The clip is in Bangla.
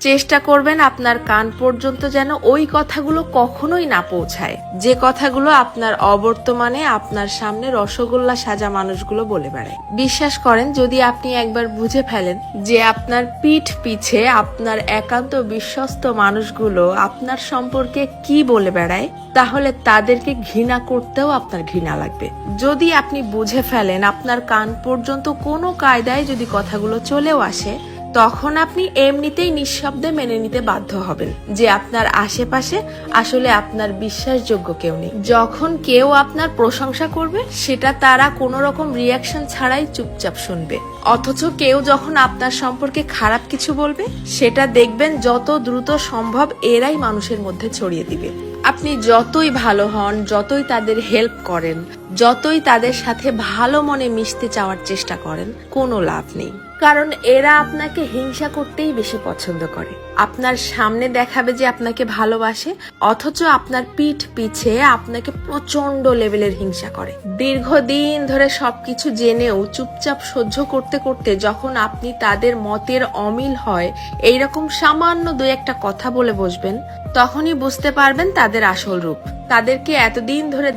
চেষ্টা করবেন আপনার কান পর্যন্ত যেন ওই কথাগুলো কখনোই না পৌঁছায়, যে কথাগুলো আপনার অবর্তমানে আপনার সামনে রসগোল্লা সাজা মানুষগুলো বলে বেড়ায়। বিশ্বাস করেন, যদি আপনি একবার বুঝে ফেলেন যে আপনার পিঠ পিছে আপনার একান্ত বিশ্বস্ত মানুষগুলো আপনার সম্পর্কে কি বলে বেড়ায়, তাহলে তাদেরকে ঘৃণা করতেও আপনার ঘৃণা লাগবে। যদি আপনি বুঝে ফেলেন আপনার কান পর্যন্ত কোনো কায়দায় যদি কথাগুলো চলেও আসে, তখন আপনি এমনিতেই নিঃশব্দে মেনে নিতে বাধ্য হবেন যে আপনার আশেপাশে আসলে আপনার বিশ্বাসযোগ্য কেউ নেই। যখন কেউ আপনার প্রশংসা করবে, সেটা তারা কোনো রকম রিয়াকশন ছাড়াই চুপচাপ শুনবে। অথচ কেউ যখন আপনার সম্পর্কে খারাপ কিছু বলবে, সেটা দেখবেন যত দ্রুত সম্ভব এরাই মানুষের মধ্যে ছড়িয়ে দিবে। আপনি যতই ভালো হন, যতই তাদের হেল্প করেন, যতই তাদের সাথে ভালো মনে মিশতে চাওয়ার চেষ্টা করেন, কোনো লাভ নেই। কারণ এরা আপনাকে হিংসা করতেই বেশি পছন্দ করে। আপনার সামনে দেখাবে যে আপনাকে ভালোবাসে, অথচ আপনার পিঠ পিছে আপনাকে প্রচন্ড লেভেলের হিংসা করে। দীর্ঘদিন ধরে সবকিছু জেনেও চুপচাপ সহ্য করতে করতে যখন আপনি তাদের মতের অমিল হয় এইরকম সামান্য দুই একটা কথা বলে বসবেন, তখনই বুঝতে পারবেন তাদের আসল রূপ। তাদেরকে এতদিন ধরে